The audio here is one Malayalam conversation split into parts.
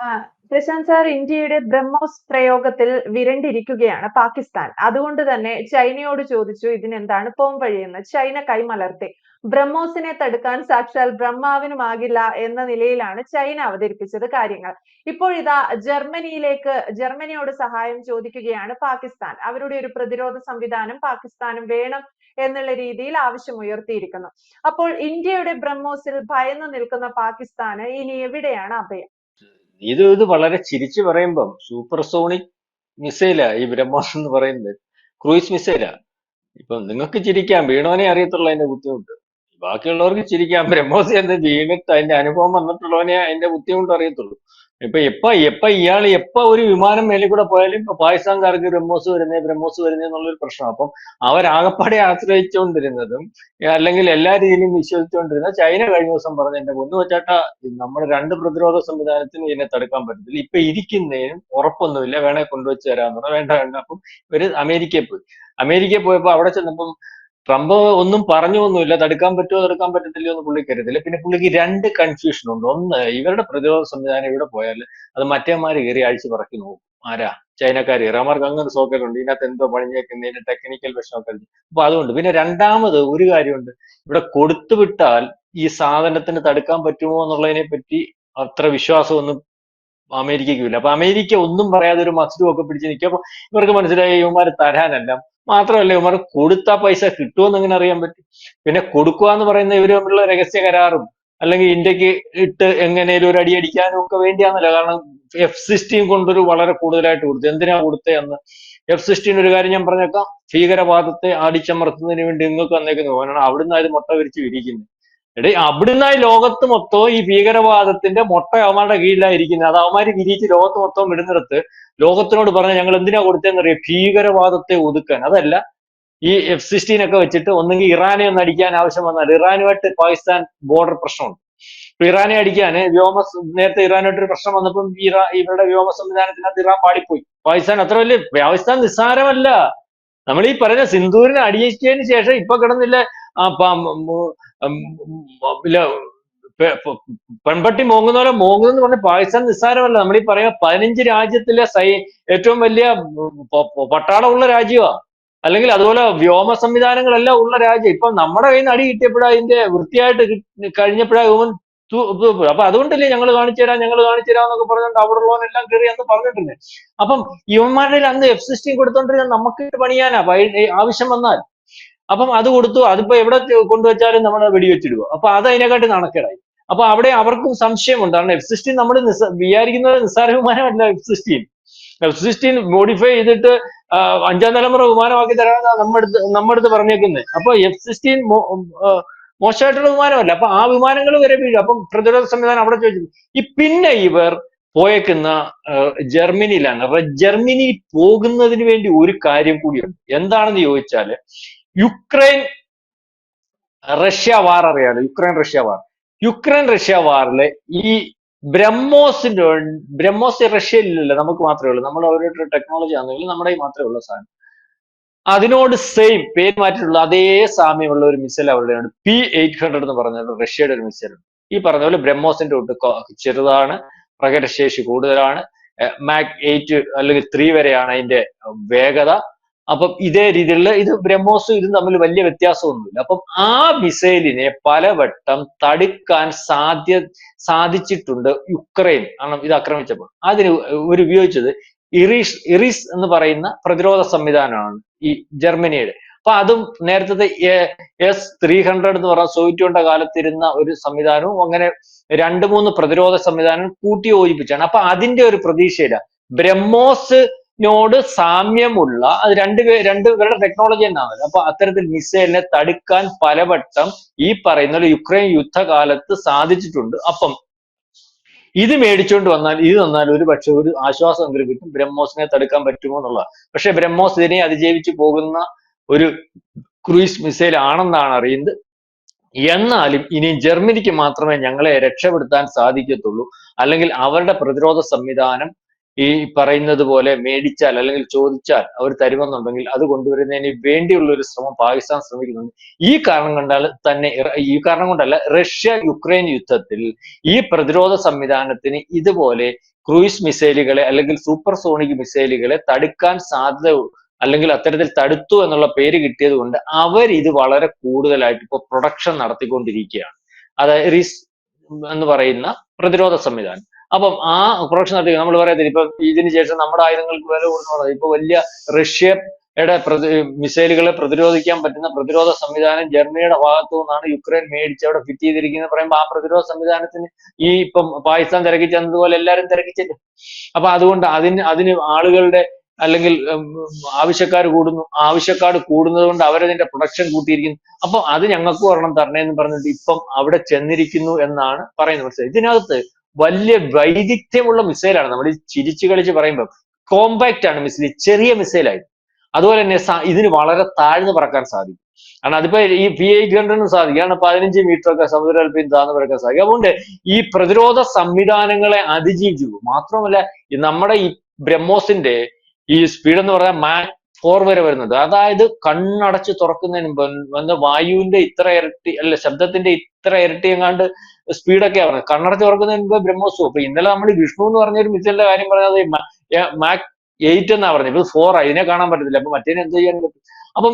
ആ, പ്രശാന്ത് സാർ, ഇന്ത്യയുടെ ബ്രഹ്മോസ് പ്രയോഗത്തിൽ വിരണ്ടിരിക്കുകയാണ് പാകിസ്ഥാൻ. അതുകൊണ്ട് തന്നെ ചൈനയോട് ചോദിച്ചു ഇതിനെന്താണ് പോംവഴിയെന്ന്. ചൈന കൈമലർത്തി. ബ്രഹ്മോസിനെ തടുക്കാൻ സാക്ഷാൽ ബ്രഹ്മാവിനുമാകില്ല എന്ന നിലയിലാണ് ചൈന അവതരിപ്പിച്ചത് കാര്യങ്ങൾ. ഇപ്പോൾ ഇതാ ജർമ്മനിയോട് സഹായം ചോദിക്കുകയാണ് പാകിസ്ഥാൻ. അവരുടെ ഒരു പ്രതിരോധ സംവിധാനം പാകിസ്ഥാനും വേണം എന്നുള്ള രീതിയിൽ ആവശ്യമുയർത്തിയിരിക്കുന്നു. അപ്പോൾ ഇന്ത്യയുടെ ബ്രഹ്മോസിൽ ഭയന്നു നിൽക്കുന്ന പാകിസ്ഥാന് ഇനി എവിടെയാണ് അഭയം? ഇത് വളരെ ചിരിച്ചു പറയുമ്പം സൂപ്പർസോണിക് മിസൈലാ ഈ ബ്രഹ്മോസ് എന്ന് പറയുന്നത്. ക്രൂയിസ് മിസൈലാ. ഇപ്പൊ നിങ്ങൾക്ക് ചിരിക്കാം, വീണവനെ അറിയത്തുള്ളൂ അതിന്റെ ബുദ്ധിമുട്ട്. ബാക്കിയുള്ളവർക്ക് ചിരിക്കാം, ബ്രഹ്മോസ് എന്ന് വീണിട്ട് അതിന്റെ അനുഭവം വന്നിട്ടുള്ളവനെ അതിന്റെ ബുദ്ധിമുട്ട് അറിയത്തുള്ളൂ. എപ്പ ഇയാൾ ഒരു വിമാനം മേലെ കൂടെ പോയാലും ഇപ്പൊ പാകിസ്ഥാൻകാർക്ക് ബ്രഹ്മോസ് വരുന്നേ എന്നുള്ളൊരു പ്രശ്നം. അപ്പം അവരാകപ്പാടെ ആശ്രയിച്ചുകൊണ്ടിരുന്നതും അല്ലെങ്കിൽ എല്ലാ രീതിയിലും വിശ്വസിച്ചുകൊണ്ടിരുന്ന ചൈന കഴിഞ്ഞ ദിവസം പറഞ്ഞ എന്റെ പൊന്നു വെച്ചാട്ട, നമ്മുടെ രണ്ട് പ്രതിരോധ സംവിധാനത്തിനും ഇതിനെ തടുക്കാൻ പറ്റത്തില്ല, ഇപ്പൊ ഇരിക്കുന്നതിനും ഉറപ്പൊന്നുമില്ല, വേണേ കൊണ്ടുവച്ച് തരാന്ന് പറഞ്ഞാൽ വേണ്ട. അപ്പം ഇവര് അമേരിക്കയിൽ പോയപ്പോ അവിടെ ചെന്നപ്പം ട്രംപ് ഒന്നും പറഞ്ഞൊന്നുമില്ല, തടുക്കാൻ പറ്റുമോ തടുക്കാൻ പറ്റത്തില്ലയോ എന്ന് പുള്ളിക്ക് അറിയത്തില്ല. പിന്നെ പുള്ളിക്ക് രണ്ട് കൺഫ്യൂഷൻ ഉണ്ട്. ഒന്ന്, ഇവരുടെ പ്രതിരോധ സംവിധാനം ഇവിടെ പോയാൽ അത് മറ്റേമാര് കയറി അഴിച്ചു പറക്കി നോക്കും. ആരാ? ചൈനക്കാർ. ഇറാമാർക്ക് അങ്ങനെ സോക്കറ്റ് ഉണ്ട്, ഇതിനകത്ത് എന്തോ പണിഞ്ഞേക്കുന്നതിന് ടെക്നിക്കൽ വിഷമൊക്കെ. അപ്പൊ അതുകൊണ്ട് പിന്നെ രണ്ടാമത് ഒരു കാര്യമുണ്ട്, ഇവിടെ കൊടുത്തു വിട്ടാൽ ഈ സാധനത്തിന് തടുക്കാൻ പറ്റുമോ എന്നുള്ളതിനെ പറ്റി അത്ര വിശ്വാസമൊന്നും അമേരിക്കയ്ക്കും ഇല്ല. അപ്പൊ അമേരിക്ക ഒന്നും പറയാതെ ഒരു മസ്തും ഒക്കെ പിടിച്ച് നിൽക്കും. അപ്പൊ ഇവർക്ക് മനസ്സിലായി ഇവന്മാര് തരാനല്ല. മാത്രമല്ല ഇവന്മാർ കൊടുത്താ പൈസ കിട്ടുമെന്ന് എങ്ങനെ അറിയാൻ പറ്റും? പിന്നെ കൊടുക്കുക എന്ന് പറയുന്ന ഇവര് തമ്മിലുള്ള രഹസ്യ കരാറും അല്ലെങ്കിൽ ഇന്ത്യക്ക് ഇട്ട് എങ്ങനെയും ഒരു അടി അടിക്കാനും ഒക്കെ വേണ്ടിയാണല്ലോ. കാരണം F-16 കൊണ്ടൊരു വളരെ കൂടുതലായിട്ട് കൊടുത്തു. എന്തിനാ കൊടുത്തേ എന്ന്? F-16 ഒരു കാര്യം ഞാൻ പറഞ്ഞേക്കാം, ഭീകരവാദത്തെ അടിച്ചമർത്തുന്നതിന് വേണ്ടി നിങ്ങൾക്ക് വന്നേക്കുന്ന പോകാനാണ്. അവിടുന്ന് അത് മുട്ട വിരിച്ച് വിരിക്കുന്നത്. എടേ, അവിടുന്നായി ലോകത്ത് മൊത്തം ഈ ഭീകരവാദത്തിന്റെ മുട്ട അവന്മാരുടെ കീഴിലായിരിക്കുന്നത്. അത് അവന്മാര് വിരിയിച്ച് ലോകത്ത് മൊത്തം വിടുന്നിടത്ത് ലോകത്തിനോട് പറഞ്ഞ ഞങ്ങൾ എന്തിനാ കൊടുത്തതെന്നറിയാം? ഭീകരവാദത്തെ ഒതുക്കാൻ. അതല്ല, ഈ F-16 ഒക്കെ വെച്ചിട്ട് ഒന്നെങ്കിൽ ഇറാനെ ഒന്ന് അടിക്കാൻ ആവശ്യം വന്നാൽ, ഇറാനുമായിട്ട് പാകിസ്ഥാൻ ബോർഡർ പ്രശ്നമുണ്ട്. ഇപ്പൊ ഇറാനെ അടിക്കാന് നേരത്തെ ഇറാനായിട്ട് ഒരു പ്രശ്നം വന്നപ്പം ഇവരുടെ വ്യോമ സംവിധാനത്തിനകത്ത് ഇറാൻ പാളിപ്പോയി. പാകിസ്ഥാൻ അത്ര വലിയ, പാകിസ്ഥാൻ നിസ്സാരമല്ല. നമ്മൾ ഈ പറയുന്ന സിന്ധൂരിനെ അടിയിച്ചതിന് ശേഷം ഇപ്പൊ കിടന്നില്ല ഇല്ല പെൺപട്ടി മോങ്ങുന്ന പോലെ മോങ്ങുന്നെന്ന് പറഞ്ഞ പാകിസ്ഥാൻ നിസ്സാരമല്ല. നമ്മൾ ഈ പറയുന്ന 15 രാജ്യത്തിലെ ഏറ്റവും വലിയ പട്ടാളമുള്ള രാജ്യമാ. അല്ലെങ്കിൽ അതുപോലെ വ്യോമ സംവിധാനങ്ങളെല്ലാം ഉള്ള രാജ്യം. ഇപ്പൊ നമ്മുടെ കയ്യിൽ നിന്ന് അടി കിട്ടിയപ്പോഴാ അതിന്റെ വൃത്തിയായിട്ട് കഴിഞ്ഞപ്പോഴാ അപ്പൊ അതുകൊണ്ടല്ലേ ഞങ്ങൾ കാണിച്ചു തരാം എന്നൊക്കെ പറഞ്ഞുകൊണ്ട് അവിടെ ഉള്ളവനെല്ലാം കയറി അന്ന് പറഞ്ഞിട്ടുണ്ട്. അപ്പം ഇവന്മാരുടെ അന്ന് F-16 കൊടുത്തോണ്ടിരുന്ന നമുക്ക് പണിയാനാ ആവശ്യം വന്നാൽ. അപ്പം അത് കൊടുത്തു. അതിപ്പോ എവിടെ കൊണ്ടുവച്ചാലും നമ്മൾ വെടിവെച്ചിടുക. അപ്പൊ അത് അതിനെക്കാട്ടി നാണക്കേടായി. അപ്പൊ അവിടെ അവർക്കും സംശയമുണ്ട്. കാരണം F-16 നമ്മൾ വിചാരിക്കുന്നത് നിസ്സാര വിമാനമല്ല. F-16 മോഡിഫൈ ചെയ്തിട്ട് 5ാം തലമുറ വിമാനമാക്കി തരാമെന്നാണ് നമ്മുടെ അടുത്ത് പറഞ്ഞേക്കുന്നത്. അപ്പൊ F-16 മോശമായിട്ടുള്ള വിമാനമല്ല. അപ്പൊ ആ വിമാനങ്ങൾ വരെ വീഴും. അപ്പം പ്രതിരോധ സംവിധാനം അവിടെ ചോദിച്ചു. പിന്നെ ഇവർ പോയേക്കുന്ന ജർമ്മനിയിലാണ്. അപ്പൊ ജർമ്മനി പോകുന്നതിന് വേണ്ടി ഒരു കാര്യം കൂടിയുണ്ട്. എന്താണെന്ന് ചോദിച്ചാല്, യുക്രൈൻ റഷ്യ വാർ അറിയാലോ. യുക്രൈൻ റഷ്യ വാറിലെ ഈ ബ്രഹ്മോസ് റഷ്യയിലില്ല, നമുക്ക് മാത്രമേ ഉള്ളൂ. നമ്മൾ അവരുടെ ടെക്നോളജി ആണെങ്കിലും നമ്മുടെ മാത്രമേ ഉള്ളൂ സാധനം. അതിനോട് സെയിം പേര് മാറ്റിയിട്ടുള്ള അതേ സാമ്യമുള്ള ഒരു മിസൈൽ അവരുടെയാണ്. P-800 എന്ന് പറഞ്ഞ റഷ്യയുടെ ഒരു മിസൈൽ. ഈ പറഞ്ഞ പോലെ ബ്രഹ്മോസിന്റെ തൊട്ട് ചെറുതാണ്, പ്രകടശേഷി കൂടുതലാണ്, മാക് 8 അല്ലെങ്കിൽ 3 വരെയാണ് അതിന്റെ വേഗത. അപ്പം ഇതേ രീതിയിലുള്ള ഇത് ബ്രഹ്മോസും ഇതും തമ്മിൽ വലിയ വ്യത്യാസമൊന്നുമില്ല. അപ്പം ആ മിസൈലിനെ പലവട്ടം തടുക്കാൻ സാധിച്ചിട്ടുണ്ട് യുക്രൈൻ. കാരണം ഇത് ആക്രമിച്ചപ്പോൾ അതിന് ഉപയോഗിച്ചത് ഇറിസ് എന്ന് പറയുന്ന പ്രതിരോധ സംവിധാനമാണ് ഈ ജർമ്മനിയുടെ. അപ്പൊ അതും നേരത്തെ S-300 എന്ന് പറഞ്ഞ സോവിയറ്റ് കാലത്തിരുന്ന ഒരു സംവിധാനവും അങ്ങനെ 2-3 പ്രതിരോധ സംവിധാനം കൂട്ടി യോജിപ്പിച്ചാണ്. അപ്പൊ അതിന്റെ ഒരു പ്രതീക്ഷയില്ല. ബ്രഹ്മോസിനോട് സാമ്യമുള്ള അത് രണ്ടുപേരുടെ ടെക്നോളജി തന്നെയാണല്ലോ. അപ്പൊ അത്തരത്തിൽ മിസൈലിനെ തടുക്കാൻ പലവട്ടം ഈ പറയുന്ന യുക്രൈൻ യുദ്ധകാലത്ത് സാധിച്ചിട്ടുണ്ട്. അപ്പം ഇത് മേടിച്ചുകൊണ്ട് വന്നാൽ ഒരു പക്ഷെ ഒരു ആശ്വാസം എങ്കിലും കിട്ടും. ബ്രഹ്മോസിനെ തടുക്കാൻ പറ്റുമോ എന്നുള്ള. പക്ഷെ ബ്രഹ്മോസ് ഇതിനെ അതിജീവിച്ച് പോകുന്ന ഒരു ക്രൂയിസ് മിസൈൽ ആണെന്നാണ് അറിയുന്നത്. എന്നാലും ഇനി ജർമ്മനിക്ക് മാത്രമേ ഞങ്ങളെ രക്ഷപ്പെടുത്താൻ സാധിക്കത്തുള്ളൂ. അല്ലെങ്കിൽ അവരുടെ പ്രതിരോധ സംവിധാനം ഈ പറയുന്നത് പോലെ മേടിച്ചാൽ അല്ലെങ്കിൽ ചോദിച്ചാൽ അവർ തരുമെന്നുണ്ടെങ്കിൽ അത് കൊണ്ടുവരുന്നതിന് വേണ്ടിയുള്ള ഒരു ശ്രമം പാകിസ്ഥാൻ ശ്രമിക്കുന്നുണ്ട്. ഈ കാരണം കൊണ്ടാൽ തന്നെ ഈ കാരണം കൊണ്ടല്ല, റഷ്യ യുക്രൈൻ യുദ്ധത്തിൽ ഈ പ്രതിരോധ സംവിധാനത്തിന് ഇതുപോലെ ക്രൂയിസ് മിസൈലുകളെ അല്ലെങ്കിൽ സൂപ്പർസോണിക് മിസൈലുകളെ തടുക്കാൻ സാധ്യത, അല്ലെങ്കിൽ അത്തരത്തിൽ തടുത്തു എന്നുള്ള പേര് കിട്ടിയത് കൊണ്ട് അവർ ഇത് വളരെ കൂടുതലായിട്ട് ഇപ്പൊ പ്രൊഡക്ഷൻ നടത്തിക്കൊണ്ടിരിക്കുകയാണ്. അതായത് റിസ് എന്ന് പറയുന്ന പ്രതിരോധ സംവിധാനം. അപ്പം ആ പ്രൊഡക്ഷൻ നടത്തി നമ്മൾ പറയത്തില്ല, ഇപ്പൊ ഇതിന് ശേഷം നമ്മുടെ ആയുധങ്ങൾക്ക് വില കൂടുന്നു പറയുന്നത്. ഇപ്പൊ വലിയ റഷ്യയുടെ മിസൈലുകളെ പ്രതിരോധിക്കാൻ പറ്റുന്ന പ്രതിരോധ സംവിധാനം ജർമ്മനിയുടെ ഭാഗത്തു നിന്നാണ് യുക്രൈൻ മേടിച്ച് അവിടെ ഫിറ്റ് ചെയ്തിരിക്കുന്നത് പറയുമ്പോൾ ആ പ്രതിരോധ സംവിധാനത്തിന് ഈ ഇപ്പം പാകിസ്ഥാൻ തിരക്കി ചെന്നതുപോലെ എല്ലാവരും തിരക്കിച്ചെല്ലും. അപ്പൊ അതുകൊണ്ട് അതിന് ആളുകളുടെ അല്ലെങ്കിൽ ആവശ്യക്കാർ കൂടുന്നു, ആവശ്യക്കാർ കൂടുന്നത് കൊണ്ട് അവരതിന്റെ പ്രൊഡക്ഷൻ കൂട്ടിയിരിക്കുന്നു. അപ്പൊ അത് ഞങ്ങൾക്ക് ഒരെണ്ണം തരണേന്ന് പറഞ്ഞിട്ട് ഇപ്പം അവിടെ ചെന്നിരിക്കുന്നു എന്നാണ് പറയുന്നത്. മനസ്സിലായി? ഇതിനകത്ത് വലിയ വൈദഗ്ധ്യമുള്ള മിസൈലാണ്. നമ്മൾ ഈ ചിരിച്ചു കളിച്ച് പറയുമ്പോൾ കോമ്പാക്റ്റ് ആണ് മിസൈൽ, ചെറിയ മിസൈലായി. അതുപോലെ തന്നെ ഇതിന് വളരെ താഴ്ന്നു പറക്കാൻ സാധിക്കും. കാരണം അതിപ്പോ ഈ P-800 സാധിക്കും, കാരണം 15 മീറ്റർ ഒക്കെ സമുദ്രത്തിൽ താഴ്ന്നു പറക്കാൻ സാധിക്കും. അതുകൊണ്ട് ഈ പ്രതിരോധ സംവിധാനങ്ങളെ അതിജീവിച്ചു. മാത്രമല്ല നമ്മുടെ ഈ ബ്രഹ്മോസിന്റെ ഈ സ്പീഡ് എന്ന് പറഞ്ഞാൽ മാക് 4 വരെ വരുന്നത്. അതായത് കണ്ണടച്ച് തുറക്കുന്നതിന് മുമ്പ് വായുവിന്റെ ഇത്ര ഇരട്ടി, അല്ല ശബ്ദത്തിന്റെ ഇത്ര ഇരട്ടി എങ്ങാണ്ട് സ്പീഡൊക്കെ ആണ്. കണ്ണടച്ച് തുറക്കുന്നതിന് മുമ്പ് ബ്രഹ്മോസ് പോകും. അപ്പൊ ഇന്നലെ നമ്മൾ വിഷ്ണു എന്ന് പറഞ്ഞൊരു മിസൈലിന്റെ കാര്യം പറഞ്ഞത് മാക് 8 എന്നാ പറഞ്ഞത്. ഇപ്പൊ 4 ആയി. ഇതിനെ കാണാൻ പറ്റത്തില്ല. അപ്പൊ മറ്റേനെ എന്ത് ചെയ്യാൻ പറ്റും? അപ്പം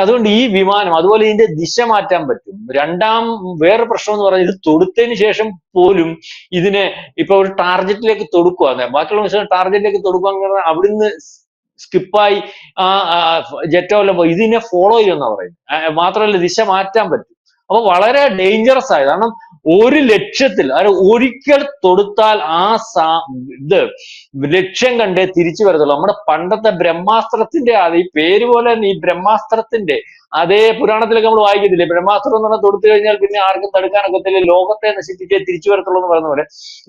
അതുകൊണ്ട് ഈ വിമാനം അതുപോലെ ഇതിന്റെ ദിശ മാറ്റാൻ പറ്റും. വേറെ പ്രശ്നം എന്ന് പറഞ്ഞാൽ ഇത് തൊടുത്തതിന് ശേഷം പോലും ഇതിനെ ഇപ്പൊ ഒരു ടാർഗറ്റിലേക്ക് തൊടുക്കുക, ബാക്കിയുള്ള മിസൈൽ ടാർഗറ്റിലേക്ക് തൊടുക്കുക, അവിടുന്ന് സ്കിപ്പായി ആ ജെറ്റോ വല്ലതും ഇതിനെ ഫോളോ ചെയ്യുമെന്നാ പറയുന്നത്. മാത്രമല്ല ദിശ മാറ്റാൻ പറ്റും. അപ്പൊ വളരെ ഡേഞ്ചറസ് ആയത്. കാരണം ഒരു ലക്ഷ്യത്തിൽ ഒരിക്കൽ തൊടുത്താൽ ഇത് ലക്ഷ്യം കണ്ടേ തിരിച്ചു വരത്തുള്ളൂ. നമ്മുടെ പണ്ടത്തെ ബ്രഹ്മാസ്ത്രത്തിന്റെ ഈ പേര് പോലെ തന്നെ ഈ ബ്രഹ്മാസ്ത്രത്തിന്റെ അതേ പുരാണത്തിലൊക്കെ നമ്മൾ വായിക്കത്തില്ലേ, ബ്രഹ്മാസ്ത്രം എന്ന് പറഞ്ഞാൽ തൊടുത്തു കഴിഞ്ഞാൽ പിന്നെ ആർക്കും തടുക്കാനൊക്കത്തില്ല, ലോകത്തെ നശിപ്പിച്ചേ തിരിച്ചു വരത്തുള്ളൂ എന്ന് പറയുന്ന പോലെ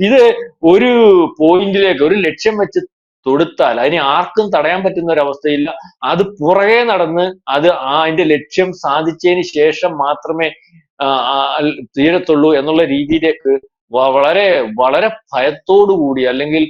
ഇത് ഒരു പോയിന്റിലേക്ക് ഒരു ലക്ഷ്യം വെച്ച് തൊടുത്താൽ അതിനെ ആർക്കും തടയാൻ പറ്റുന്ന ഒരു അവസ്ഥയില്ല. അത് പുറകെ നടന്ന് അതിന്റെ ലക്ഷ്യം സാധിച്ചതിന് ശേഷം മാത്രമേ തീരത്തുള്ളൂ എന്നുള്ള രീതിയിലേക്ക് വളരെ വളരെ ഭയത്തോടു കൂടി അല്ലെങ്കിൽ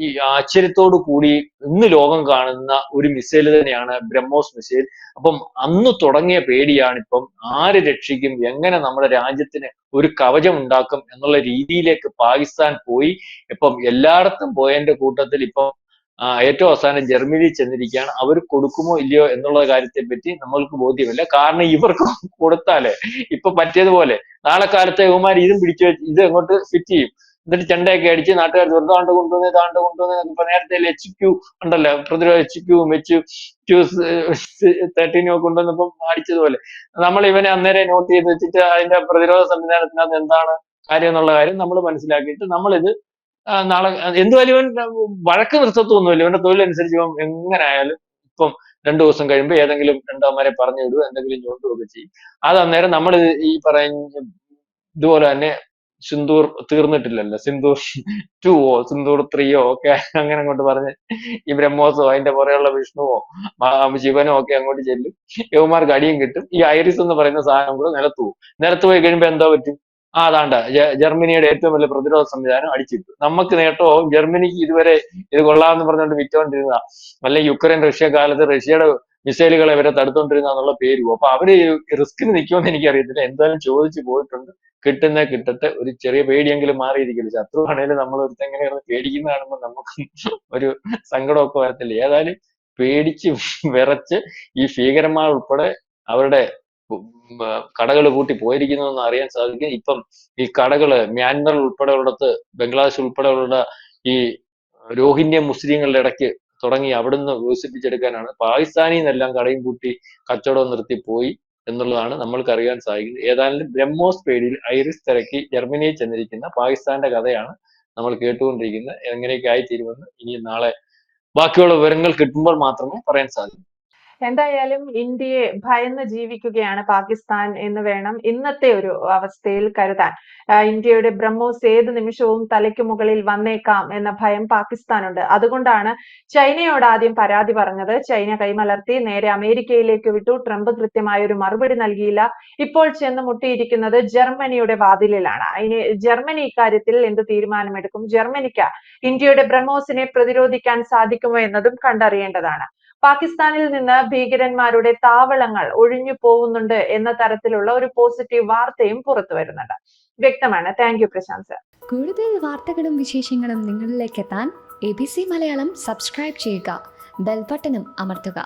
ഈ ആശ്ചര്യത്തോടു കൂടി ഇന്ന് ലോകം കാണുന്ന ഒരു മിസൈൽ തന്നെയാണ് ബ്രഹ്മോസ് മിസൈൽ. അപ്പം അന്ന് തുടങ്ങിയ പേടിയാണ് ഇപ്പം ആര് രക്ഷിക്കും, എങ്ങനെ നമ്മുടെ രാജ്യത്തിന് ഒരു കവചം ഉണ്ടാക്കും എന്നുള്ള രീതിയിലേക്ക് പാകിസ്ഥാൻ പോയി. ഇപ്പം എല്ലായിടത്തും പോയതിന്റെ കൂട്ടത്തിൽ ഇപ്പം ഏറ്റവും അവസാനം ജർമ്മനിയിൽ ചെന്നിരിക്കുകയാണ്. അവർ കൊടുക്കുമോ ഇല്ലയോ എന്നുള്ള കാര്യത്തെ പറ്റി നമ്മൾക്ക് ബോധ്യമില്ല. കാരണം ഇവർക്ക് കൊടുത്താലേ ഇപ്പൊ പറ്റിയതുപോലെ നാളെ കാലത്ത് ഇവന്മാർ ഇതും പിടിച്ചു വെച്ച് ഇത് എങ്ങോട്ട് ഫിറ്റ് ചെയ്യും. എന്നിട്ട് ചെണ്ടയൊക്കെ അടിച്ച് നാട്ടുകാർ താണ്ട് കൊണ്ടുവന്ന് ഇപ്പൊ നേരത്തെ HQ ഉണ്ടല്ലോ, പ്രതിരോധ HQ HQ-13 ഒക്കെ കൊണ്ടുവന്നപ്പം അടിച്ചതുപോലെ നമ്മൾ ഇവനെ അന്നേരം നോട്ട് ചെയ്ത് വെച്ചിട്ട് അതിന്റെ പ്രതിരോധ സംവിധാനത്തിനകത്ത് എന്താണ് കാര്യം എന്നുള്ള കാര്യം നമ്മൾ മനസ്സിലാക്കിയിട്ട് നമ്മളിത് നാളെ എന്തുവായാലും ഇവൻ വഴക്ക് നിർത്തത്തൊന്നുമില്ല. ഇവന്റെ തൊഴിലനുസരിച്ച് ഇവൻ എങ്ങനെ ആയാലും ഇപ്പം 2 ദിവസം കഴിയുമ്പോൾ ഏതെങ്കിലും രണ്ടാമാരെ പറഞ്ഞു വിടുക, എന്തെങ്കിലും ചൂണ്ടുകയൊക്കെ ചെയ്യും. അത് അന്നേരം നമ്മൾ ഈ പറയുന്ന ഇതുപോലെ തന്നെ സിന്ദൂർ തീർന്നിട്ടില്ലല്ലോ, സിന്ദൂർ 2ഓ സിന്ദൂർ 3ഓ ഒക്കെ അങ്ങനെ അങ്ങോട്ട് പറഞ്ഞ് ഈ ബ്രഹ്മോസോ അതിന്റെ പുറകെയുള്ള വിഷ്ണുവോ ശിവനോ ഒക്കെ അങ്ങോട്ട് ചെല്ലും. യവന്മാർക്ക് അടിയും കിട്ടും. ഈ ഐറിസ് എന്ന് പറയുന്ന സാധനം കൂടെ നിലത്ത് പോകും. നിലത്ത് പോയി കഴിയുമ്പോൾ എന്തോ പറ്റും? അതാണ്ട ജർമ്മനിയുടെ ഏറ്റവും വലിയ പ്രതിരോധ സംവിധാനം അടിച്ചിട്ടു. നമുക്ക് നേട്ടവും ജർമ്മനിക്ക് ഇതുവരെ ഇത് കൊള്ളാമെന്ന് പറഞ്ഞുകൊണ്ട് വിറ്റുകൊണ്ടിരുന്ന, അല്ലെങ്കിൽ യുക്രൈൻ റഷ്യ കാലത്ത് റഷ്യയുടെ മിസൈലുകളെ വരെ തടുത്തോണ്ടിരുന്ന എന്നുള്ള പേരും. അപ്പൊ അവര് റിസ്കിന് നിൽക്കുമെന്ന് എനിക്കറിയത്തില്ല. എന്തായാലും ചോദിച്ചു പോയിട്ടുണ്ട്. കിട്ടട്ടെ. ഒരു ചെറിയ പേടിയെങ്കിലും മാറിയിരിക്കില്ല. ശത്രു ആണെങ്കിലും നമ്മൾ ഒരുത്തെങ്ങനെ പേടിക്കുന്ന കാണുമ്പോൾ നമുക്ക് ഒരു സങ്കടമൊക്കെ വരത്തില്ല. ഏതായാലും പേടിച്ച് വിറച്ച് ഈ ഭീകരന്മാർ ഉൾപ്പെടെ അവരുടെ കടകൾ പൂട്ടി പോയിരിക്കുന്നു എന്ന് അറിയാൻ സാധിക്കും. ഇപ്പം ഈ കടകള് മ്യാൻമർ ഉൾപ്പെടെയുള്ളിടത്ത്, ബംഗ്ലാദേശ് ഉൾപ്പെടെയുള്ള ഈ രോഹിംഗ്യ മുസ്ലിങ്ങളുടെ ഇടയ്ക്ക് തുടങ്ങി അവിടുന്ന് വികസിപ്പിച്ചെടുക്കാനാണ്. പാകിസ്ഥാനിൽ നിന്നെല്ലാം കടയും പൂട്ടി കച്ചവടം നിർത്തി പോയി എന്നുള്ളതാണ് നമ്മൾക്ക് അറിയാൻ സാധിക്കുന്നത്. ഏതായാലും ബ്രഹ്മോസ് പേടിയിൽ ഐറിസ് തിരക്കി ജർമ്മനിയിൽ ചെന്നിരിക്കുന്ന പാകിസ്ഥാന്റെ കഥയാണ് നമ്മൾ കേട്ടുകൊണ്ടിരിക്കുന്നത്. എങ്ങനെയൊക്കെ ആയിത്തീരുമെന്ന് ഇനി നാളെ ബാക്കിയുള്ള വിവരങ്ങൾ കിട്ടുമ്പോൾ മാത്രമേ പറയാൻ സാധിക്കൂ. എന്തായാലും ഇന്ത്യയെ ഭയന്ന് ജീവിക്കുകയാണ് പാകിസ്ഥാൻ എന്ന് വേണം ഇന്നത്തെ ഒരു അവസ്ഥയിൽ കരുതാൻ. ഇന്ത്യയുടെ ബ്രഹ്മോസ് ഏത് നിമിഷവും തലയ്ക്ക് മുകളിൽ വന്നേക്കാം എന്ന ഭയം പാകിസ്ഥാനുണ്ട്. അതുകൊണ്ടാണ് ചൈനയോട് ആദ്യം പരാതി പറഞ്ഞത്. ചൈന കൈമലർത്തി, നേരെ അമേരിക്കയിലേക്ക് വിട്ടു. ട്രംപ് കൃത്യമായ ഒരു മറുപടി നൽകിയില്ല. ഇപ്പോൾ ചെന്ന് മുട്ടിയിരിക്കുന്നത് ജർമ്മനിയുടെ വാതിലിലാണ്. ഇനി ജർമ്മനി ഇക്കാര്യത്തിൽ എന്ത് തീരുമാനമെടുക്കും? ജർമ്മനിക്ക് ഇന്ത്യയുടെ ബ്രഹ്മോസിനെ പ്രതിരോധിക്കാൻ സാധിക്കുമോ എന്നതും കണ്ടറിയേണ്ടതാണ്. പാകിസ്ഥാനിൽ നിന്ന് ഭീകരന്മാരുടെ താവളങ്ങൾ ഒഴിഞ്ഞു പോകുന്നുണ്ട് എന്ന തരത്തിലുള്ള ഒരു പോസിറ്റീവ് വാർത്തയും പുറത്തു വരുന്നുണ്ട്. വ്യക്തമാണ്. Thank you Prashant sir. കൂടുതൽ വാർത്തകളും വിശേഷങ്ങളും നിങ്ങളിലേക്ക് എത്താൻ ABC മലയാളം സബ്സ്ക്രൈബ് ചെയ്യുക, ബെൽ ബട്ടണും അമർത്തുക.